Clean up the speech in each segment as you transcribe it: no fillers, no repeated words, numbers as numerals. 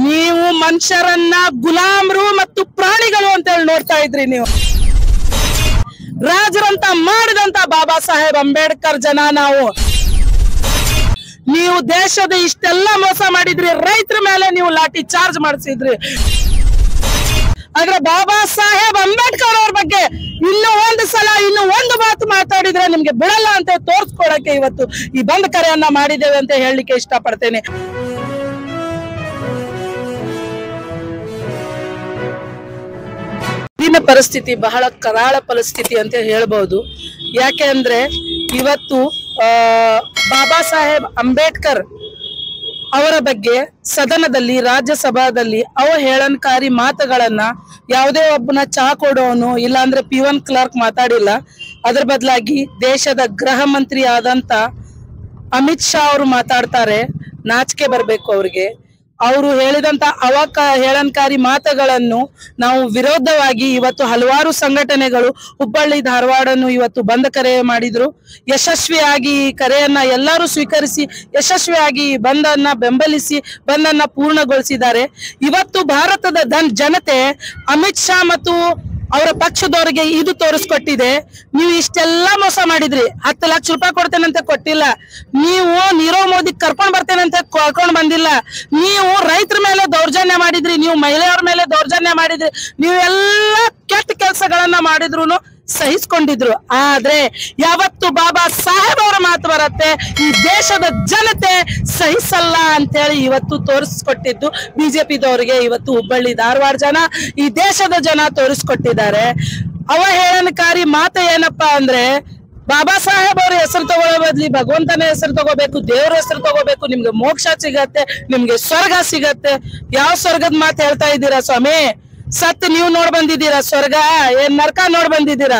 ನೀವು ಮನುಷ್ಯರನ್ನ ಗುಲಾಮರು ಮತ್ತು ಪ್ರಾಣಿಗಳು ಅಂತ ಹೇಳಿ ನೋಡ್ತಾ ಇದ್ರಿ ನೀವು. ರಾಜರಂತ ಮಾಡಿದಂತ ಬಾಬಾ ಸಾಹೇಬ್ ಅಂಬೇಡ್ಕರ್ ಜನ ನಾವು. ನೀವು ದೇಶದ ಇಷ್ಟೆಲ್ಲ ಮೋಸ ಮಾಡಿದ್ರಿ, ರೈತರ ಮೇಲೆ ನೀವು ಲಾಠಿ ಚಾರ್ಜ್ ಮಾಡಿಸಿದ್ರಿ. ಆದ್ರೆ ಬಾಬಾ ಸಾಹೇಬ್ ಅಂಬೇಡ್ಕರ್ ಅವ್ರ ಬಗ್ಗೆ ಇನ್ನೂ ಒಂದು ಸಲ ಇನ್ನೂ ಒಂದು ಮಾತು ಮಾತಾಡಿದ್ರೆ ನಿಮ್ಗೆ ಬಿಡಲ್ಲ ಅಂತ ತೋರ್ಸ್ಕೊಳಕ್ಕೆ ಇವತ್ತು ಈ ಬಂದ್ ಕರೆಯನ್ನ ಮಾಡಿದ್ದೇವೆ ಅಂತ ಹೇಳಲಿಕ್ಕೆ ಇಷ್ಟಪಡ್ತೇನೆ. ಈಗಿನ ಪರಿಸ್ಥಿತಿ ಬಹಳ ಕರಾಳ ಪರಿಸ್ಥಿತಿ ಅಂತ ಹೇಳ್ಬಹುದು. ಯಾಕೆ ಅಂದ್ರೆ ಇವತ್ತು ಬಾಬಾ ಸಾಹೇಬ್ ಅಂಬೇಡ್ಕರ್ ಅವರ ಬಗ್ಗೆ ಸದನದಲ್ಲಿ, ರಾಜ್ಯಸಭಾದಲ್ಲಿ ಹೇಳನಕಾರಿ ಮಾತುಗಳನ್ನ ಯಾವುದೇ ಒಬ್ಬನ ಚಹಾ ಕೊಡೋನು ಇಲ್ಲ ಅಂದ್ರೆ P1 ಕ್ಲರ್ಕ್ ಮಾತಾಡಿಲ್ಲ. ಅದ್ರ ಬದಲಾಗಿ ದೇಶದ ಗೃಹ ಮಂತ್ರಿ ಆದಂತ ಅಮಿತ್ ಶಾ ಅವರು ಮಾತಾಡ್ತಾರೆ. ನಾಚಿಕೆ ಬರ್ಬೇಕು ಅವ್ರಿಗೆ. ಅವರು ಹೇಳಿದಂತ ಹೇಳನಕಾರಿ ಮಾತುಗಳನ್ನು ನಾವು ವಿರೋಧವಾಗಿ ಇವತ್ತು ಹಲವಾರು ಸಂಘಟನೆಗಳು ಹುಬ್ಬಳ್ಳಿ ಧಾರವಾಡನ್ನು ಇವತ್ತು ಬಂದ್ ಕರೆ ಮಾಡಿದ್ರು. ಯಶಸ್ವಿಯಾಗಿ ಕರೆಯನ್ನ ಎಲ್ಲರೂ ಸ್ವೀಕರಿಸಿ ಯಶಸ್ವಿಯಾಗಿ ಬಂದನ್ನ ಬೆಂಬಲಿಸಿ ಬಂದನ್ನ ಪೂರ್ಣಗೊಳಿಸಿದ್ದಾರೆ. ಇವತ್ತು ಭಾರತದ ಜನತೆ ಅಮಿತ್ ಶಾ ಮತ್ತು ಅವರ ಪಕ್ಷದವರಿಗೆ ಇದು ತೋರಿಸ್ಕೊಟ್ಟಿದೆ. ನೀವು ಇಷ್ಟೆಲ್ಲ ಮೋಸ ಮಾಡಿದ್ರಿ. 10 ಲಕ್ಷ ರೂಪಾಯಿ ಕೊಡ್ತೇನಂತ ಕೊಟ್ಟಿಲ್ಲ. ನೀವು ನೀರವ್ ಮೋದಿ ಕರ್ಕೊಂಡ್ ಬರ್ತೇನಂತ ಕರ್ಕೊಂಡ್ ಬಂದಿಲ್ಲ. ನೀವು ರೈತರ ಮೇಲೆ ದೌರ್ಜನ್ಯ ಮಾಡಿದ್ರಿ, ನೀವು ಮಹಿಳೆಯರ ಮೇಲೆ ದೌರ್ಜನ್ಯ ಮಾಡಿದ್ರಿ, ನೀವು ಎಲ್ಲ ಕೆಟ್ಟ ಕೆಲಸಗಳನ್ನ ಮಾಡಿದ್ರು ಸಹಿಸ್ಕೊಂಡಿದ್ರು. ಆದ್ರೆ ಯಾವತ್ತು ಬಾಬಾ ಸಾಹೇಬ್ ಅವರ ಮಾತು ಬರುತ್ತೆ, ಈ ದೇಶದ ಜನತೆ ಸಹಿಸಲ್ಲ ಅಂತೇಳಿ ಇವತ್ತು ತೋರಿಸ್ಕೊಟ್ಟಿದ್ದು ಬಿಜೆಪಿದವರಿಗೆ ಇವತ್ತು ಹುಬ್ಬಳ್ಳಿ ಧಾರವಾಡ ಜನ, ಈ ದೇಶದ ಜನ ತೋರಿಸ್ಕೊಟ್ಟಿದ್ದಾರೆ. ಹೇಳನಕಾರಿ ಮಾತು ಏನಪ್ಪಾ ಅಂದ್ರೆ, ಬಾಬಾ ಸಾಹೇಬ್ ಅವ್ರ ಹೆಸರು ತಗೊಳ್ಳೋ ಬದ್ಲಿ ಭಗವಂತನ ಹೆಸರು ತಗೋಬೇಕು, ದೇವ್ರ ಹೆಸರು ತಗೋಬೇಕು, ನಿಮ್ಗೆ ಮೋಕ್ಷ ಸಿಗತ್ತೆ, ನಿಮ್ಗೆ ಸ್ವರ್ಗ ಸಿಗತ್ತೆ. ಯಾವ ಸ್ವರ್ಗದ ಮಾತು ಹೇಳ್ತಾ ಇದ್ದೀರಾ ಸ್ವಾಮಿ? ಸತ್ ನೀವು ನೋಡ್ ಬಂದಿದ್ದೀರಾ ಸ್ವರ್ಗ? ಏನ್ ನರಕ ನೋಡ್ ಬಂದಿದ್ದೀರಾ?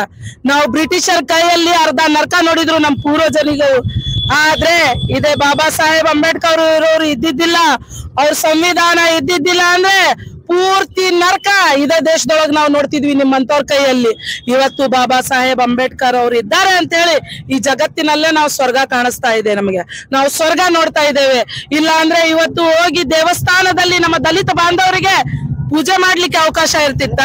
ನಾವು ಬ್ರಿಟಿಷರ್ ಕೈಯಲ್ಲಿ ಅರ್ಧ ನರಕ ನೋಡಿದ್ರು ನಮ್ ಪೂರ್ವಜನಿಗಳು. ಆದ್ರೆ ಇದೇ ಬಾಬಾ ಸಾಹೇಬ್ ಅಂಬೇಡ್ಕರ್ ಇರೋರು ಇದ್ದಿದ್ದಿಲ್ಲ, ಅವ್ರ ಸಂವಿಧಾನ ಇದ್ದಿದ್ದಿಲ್ಲ ಅಂದ್ರೆ ಪೂರ್ತಿ ನರಕ ಇದೇ ದೇಶದೊಳಗ್ ನಾವು ನೋಡ್ತಿದ್ವಿ ನಿಮ್ಮಂತವ್ರ ಕೈಯಲ್ಲಿ. ಇವತ್ತು ಬಾಬಾ ಸಾಹೇಬ್ ಅಂಬೇಡ್ಕರ್ ಅವ್ರು ಇದ್ದಾರೆ ಅಂತ ಹೇಳಿ ಈ ಜಗತ್ತಿನಲ್ಲೇ ನಾವು ಸ್ವರ್ಗ ಕಾಣಿಸ್ತಾ ಇದೆ. ನಮಗೆ ನಾವು ಸ್ವರ್ಗ ನೋಡ್ತಾ ಇದ್ದೇವೆ. ಇಲ್ಲ ಅಂದ್ರೆ ಇವತ್ತು ಹೋಗಿ ದೇವಸ್ಥಾನದಲ್ಲಿ ನಮ್ಮ ದಲಿತ ಬಾಂಧವರಿಗೆ ಪೂಜೆ ಮಾಡ್ಲಿಕ್ಕೆ ಅವಕಾಶ ಇರ್ತಿತ್ತ?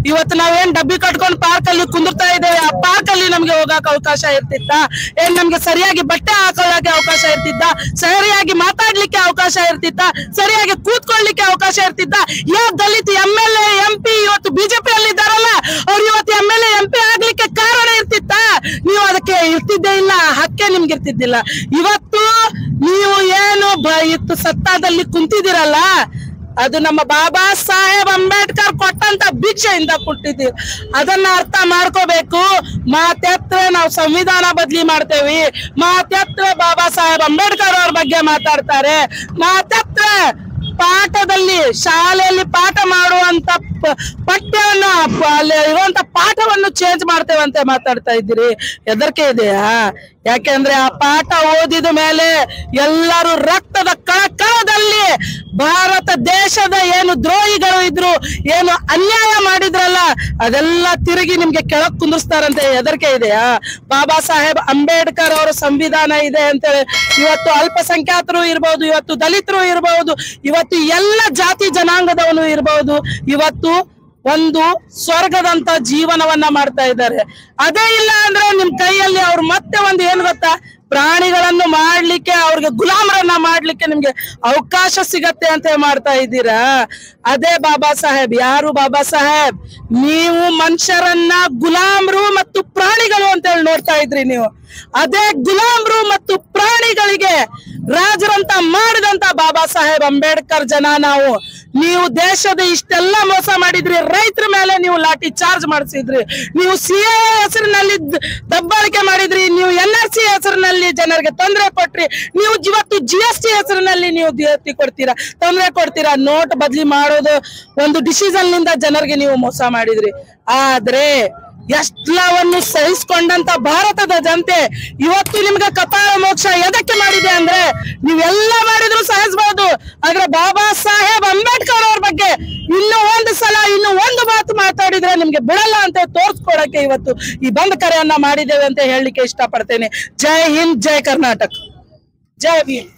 ಇವತ್ತು ನಾವೇನ್ ಡಬ್ಬಿ ಕಟ್ಕೊಂಡು ಪಾರ್ಕ್ ಅಲ್ಲಿ ಕುಂದಿರ್ತಾ ಇದ್ದೇವೆ, ಆ ಪಾರ್ಕ್ ಅಲ್ಲಿ ನಮ್ಗೆ ಹೋಗಕ್ ಅವಕಾಶ ಇರ್ತಿತ್ತ? ಏನ್ ನಮ್ಗೆ ಸರಿಯಾಗಿ ಬಟ್ಟೆ ಹಾಕೊಳ್ಳಕ್ಕೆ ಅವಕಾಶ ಇರ್ತಿತ್ತ? ಸರಿಯಾಗಿ ಮಾತಾಡ್ಲಿಕ್ಕೆ ಅವಕಾಶ ಇರ್ತಿತ್ತ? ಸರಿಯಾಗಿ ಕೂತ್ಕೊಳ್ಳಿಕ್ಕೆ ಅವಕಾಶ ಇರ್ತಿತ್ತ? ಯಾವ ದಲಿತ MLA MP ಇವತ್ತು ಬಿಜೆಪಿ ಅಲ್ಲಿ ಇದ್ದಾರಲ್ಲ, ಅವ್ರು ಇವತ್ತು MLA MP ಆಗ್ಲಿಕ್ಕೆ ಕಾರಣ ಇರ್ತಿತ್ತ? ನೀವು ಅದಕ್ಕೆ ಇರ್ತಿದ್ದೇ ಇಲ್ಲ, ಹಕ್ಕೆ ನಿಮ್ಗೆ ಇರ್ತಿದ್ದಿಲ್ಲ. ಇವತ್ತು ನೀವು ಏನು ಇತ್ತು ಸತ್ತಾದಲ್ಲಿ ಕುಂತಿದ್ದೀರಲ್ಲ, ಅದು ನಮ್ಮ ಬಾಬಾ ಸಾಹೇಬ್ ಅಂಬೇಡ್ಕರ್ ಕೊಟ್ಟಂತ ಭಿಕ್ಷೆಯಿಂದ ಕೊಟ್ಟಿದ್ದೀವಿ. ಅದನ್ನ ಅರ್ಥ ಮಾಡ್ಕೋಬೇಕು. ಮಾತೆತ್ರ ನಾವು ಸಂವಿಧಾನ ಬದಲಿ ಮಾಡ್ತೇವಿ, ಮಾತೆತ್ರ ಬಾಬಾ ಸಾಹೇಬ್ ಅಂಬೇಡ್ಕರ್ ಅವ್ರ ಬಗ್ಗೆ ಮಾತಾಡ್ತಾರೆ, ಮಾತೆತ್ರ ಪಾಠದಲ್ಲಿ ಶಾಲೆಯಲ್ಲಿ ಪಾಠ ಮಾಡುವಂತ ಪಠ್ಯವನ್ನು ಅಲ್ಲಿ ಇರುವಂತ ಪಾಠವನ್ನು ಚೇಂಜ್ ಮಾಡ್ತೇವಂತೆ ಮಾತಾಡ್ತಾ ಇದ್ದೀರಿ. ಹೆದರಿಕೆ ಇದೆಯಾ? ಯಾಕೆಂದ್ರೆ ಆ ಪಾಠ ಓದಿದ ಮೇಲೆ ಎಲ್ಲರೂ ರಕ್ತದ ಕಳಕಳದಲ್ಲಿ ಭಾರತ ದೇಶದ ಏನು ದ್ರೋಹಿಗಳು ಇದ್ರು, ಏನು ಅನ್ಯಾಯ ಮಾಡಿದ್ರಲ್ಲ, ಅದೆಲ್ಲ ತಿರುಗಿ ನಿಮ್ಗೆ ಕೆಳಗ್ ಕುಂದಿಸ್ತಾರಂತೆ. ಹೆದರಿಕೆ ಇದೆಯಾ? ಬಾಬಾ ಸಾಹೇಬ್ ಅಂಬೇಡ್ಕರ್ ಅವರ ಸಂವಿಧಾನ ಇದೆ ಅಂತೇಳಿ ಇವತ್ತು ಅಲ್ಪಸಂಖ್ಯಾತರು ಇರ್ಬಹುದು, ಇವತ್ತು ದಲಿತರು ಇರಬಹುದು, ಇವತ್ತು ಎಲ್ಲ ಜಾತಿ ಜನಾಂಗದವನು ಇರಬಹುದು, ಇವತ್ತು ಒಂದು ಸ್ವರ್ಗದಂತ ಜೀವನವನ್ನ ಮಾಡ್ತಾ ಇದ್ದಾರೆ. ಅದೇ ಇಲ್ಲ ಅಂದ್ರೆ ನಿಮ್ ಕೈಯಲ್ಲಿ ಅವ್ರು ಮತ್ತೆ ಒಂದು ಏನ್ ಗೊತ್ತಾ, ಪ್ರಾಣಿಗಳನ್ನು ಮಾಡ್ಲಿಕ್ಕೆ, ಅವ್ರಿಗೆ ಗುಲಾಮರನ್ನ ಮಾಡ್ಲಿಕ್ಕೆ ನಿಮ್ಗೆ ಅವಕಾಶ ಸಿಗತ್ತೆ ಅಂತ ಮಾಡ್ತಾ ಇದ್ದೀರಾ. ಅದೇ ಬಾಬಾ ಸಾಹೇಬ್. ಯಾರು ಬಾಬಾ ಸಾಹೇಬ್? ನೀವು ಮನುಷ್ಯರನ್ನ ಗುಲಾಮರು ಮತ್ತು ಪ್ರಾಣಿಗಳು ಅಂತ ಹೇಳಿ ನೋಡ್ತಾ ಇದ್ರಿ ನೀವು. ಅದೇ ಗುಲಾಮರು ಮತ್ತು ಪ್ರಾಣಿಗಳಿಗೆ ರಾಜರಂತ ಮಾಡಿದಂತ ಬಾಬಾ ಸಾಹೇಬ್ ಅಂಬೇಡ್ಕರ್ ಜನ ನಾವು. ನೀವು ದೇಶದ ಇಷ್ಟೆಲ್ಲ ಮೋಸ ಮಾಡಿದ್ರಿ, ರೈತರ ಮೇಲೆ ನೀವು ಲಾಠಿ ಚಾರ್ಜ್ ಮಾಡಿಸಿದ್ರಿ, ನೀವು CA ಹೆಸರಿನಲ್ಲಿ ದಬ್ಬಾಳಿಕೆ ಮಾಡಿದ್ರಿ, ನೀವು NRC ಹೆಸರಿನಲ್ಲಿ ಜನರಿಗೆ ತೊಂದರೆ ಕೊಟ್ರಿ, ನೀವು ಇವತ್ತು GST ಹೆಸರಿನಲ್ಲಿ ನೀವು ತೊಂದರೆ ಕೊಡ್ತೀರಾ. ನೋಟ್ ಬದಲಿ ಮಾಡೋದು ಒಂದು ಡಿಸಿಷನ್ ನಿಂದ ಜನರಿಗೆ ನೀವು ಮೋಸ ಮಾಡಿದ್ರಿ. ಆದ್ರೆ ಎಲ್ಲವನ್ನು ಸಹಿಸಿಕೊಂಡಂತ ಭಾರತದ ಜನತೆ ಇವತ್ತು ನಿಮ್ಗೆ ಕಪಾಳ ಮೋಕ್ಷ ಎದಕ್ಕೆ ಮಾಡಿದೆ ಅಂದ್ರೆ, ನೀವೆಲ್ಲ ಮಾಡಿದ್ರು ಸಹಿಸಬಹುದು. ಆದ್ರೆ ಬಾಬಾ ಸಾಹೇಬ್ ಅಂಬೇಡ್ಕರ್ ಅವ್ರ ಬಗ್ಗೆ ಇನ್ನೂ ಒಂದು ಸಲ ಇನ್ನೂ ಒಂದು ಮಾತು ಮಾತಾಡಿದ್ರೆ ನಿಮ್ಗೆ ಬಿಡಲ್ಲ ಅಂತ ತೋರ್ಸ್ಕೊಳಕ್ಕೆ ಇವತ್ತು ಈ ಬಂದ್ ಕರೆಯನ್ನ ಮಾಡಿದ್ದೇವೆ ಅಂತ ಹೇಳಲಿಕ್ಕೆ ಇಷ್ಟಪಡ್ತೇನೆ. ಜೈ ಹಿಂದ್, ಜೈ ಕರ್ನಾಟಕ, ಜೈ ಭೀಮ್.